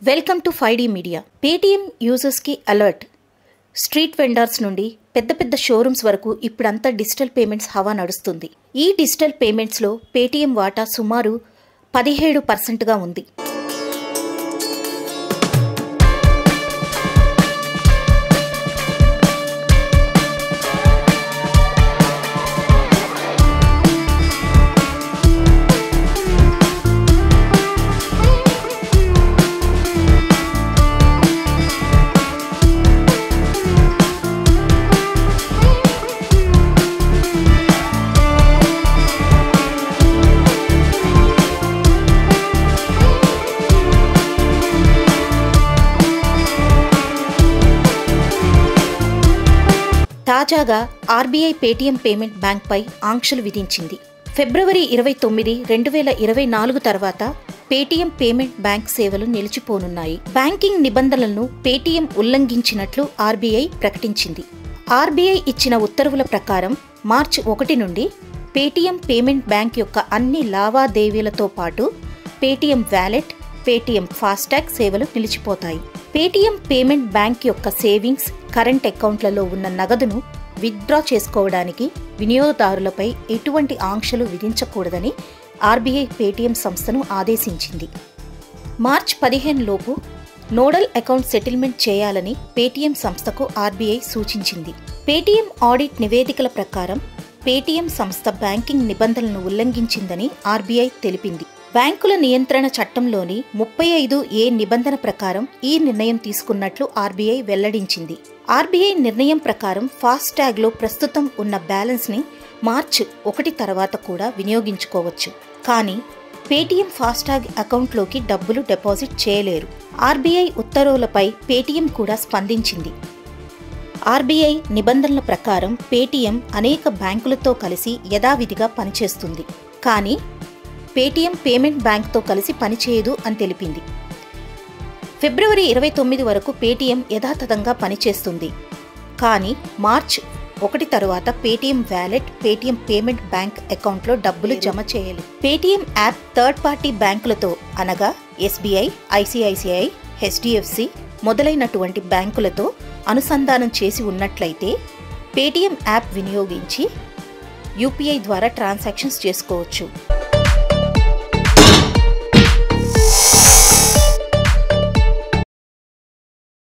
Welcome to 5D media. Paytm యూజర్స్కి alert. Street vendors నుండి పెద్ద పెద్ద షోరూమ్స్ వరకు ఇప్పుడంతా డిజిటల్ పేమెంట్స్ హవా నడుస్తుంది. ఈ డిజిటల్ పేమెంట్స్లో పేటీఎం వాటా సుమారు 17% ఉంది. తాజాగా ఆర్బీఐ పేటీఎం పేమెంట్ బ్యాంక్ పై ఆంక్షలు విధించింది. ఫిబ్రవరి 29, 2024 తర్వాత పేటీఎం పేమెంట్ బ్యాంక్ సేవలు నిలిచిపోనున్నాయి. బ్యాంకింగ్ నిబంధనలను పేటీఎం ఉల్లంఘించినట్లు ఆర్బీఐ ప్రకటించింది. ఆర్బీఐ ఇచ్చిన ఉత్తర్వుల ప్రకారం మార్చి 1 నుండి పేటీఎం పేమెంట్ బ్యాంక్ యొక్క అన్ని లావాదేవీలతో పాటు పేటీఎం వ్యాలెట్, పేటీఎం ఫాస్టాగ్ సేవలు నిలిచిపోతాయి. పేటీఎం పేమెంట్ బ్యాంక్ యొక్క సేవింగ్స్, కరెంట్ అకౌంట్లలో ఉన్న నగదును విత్డ్రా చేసుకోవడానికి వినియోగదారులపై ఎటువంటి ఆంక్షలు విధించకూడదని ఆర్బీఐ పేటీఎం సంస్థను ఆదేశించింది. మార్చి 15 లోపు నోడల్ అకౌంట్ సెటిల్మెంట్ చేయాలని పేటీఎం సంస్థకు ఆర్బీఐ సూచించింది. పేటీఎం ఆడిట్ నివేదికల ప్రకారం పేటీఎం సంస్థ బ్యాంకింగ్ నిబంధనలను ఉల్లంఘించిందని ఆర్బీఐ తెలిపింది. బ్యాంకుల నియంత్రణ చట్టంలోని 35A నిబంధన ప్రకారం ఈ నిర్ణయం తీసుకున్నట్లు ఆర్బీఐ వెల్లడించింది. ఆర్బీఐ నిర్ణయం ప్రకారం ఫాస్టాగ్లో ప్రస్తుతం ఉన్న బ్యాలెన్స్ని మార్చి 1 తర్వాత కూడా వినియోగించుకోవచ్చు. కానీ పేటీఎం ఫాస్టాగ్ అకౌంట్లోకి డబ్బులు డిపాజిట్ చేయలేరు. ఆర్బీఐ ఉత్తర్వులపై పేటీఎం కూడా స్పందించింది. ఆర్బీఐ నిబంధనల ప్రకారం పేటీఎం అనేక బ్యాంకులతో కలిసి యథావిధిగా పనిచేస్తుంది. కానీ పేటీఎం పేమెంట్ బ్యాంక్తో కలిసి పనిచేయదు అని తెలిపింది. ఫిబ్రవరి 29 వరకు పేటీఎం యథాతథంగా పనిచేస్తుంది. కానీ మార్చి 1 తర్వాత Paytm wallet, Paytm payment bank అకౌంట్లో డబ్బులు జమ చేయాలి. పేటీఎం యాప్ థర్డ్ పార్టీ బ్యాంకులతో అనగా ఎస్బీఐ, ఐసిఐసిఐ, హెచ్డిఎఫ్సి మొదలైనటువంటి బ్యాంకులతో అనుసంధానం చేసి ఉన్నట్లయితే పేటీఎం యాప్ వినియోగించి యూపీఐ ద్వారా ట్రాన్సాక్షన్స్ చేసుకోవచ్చు.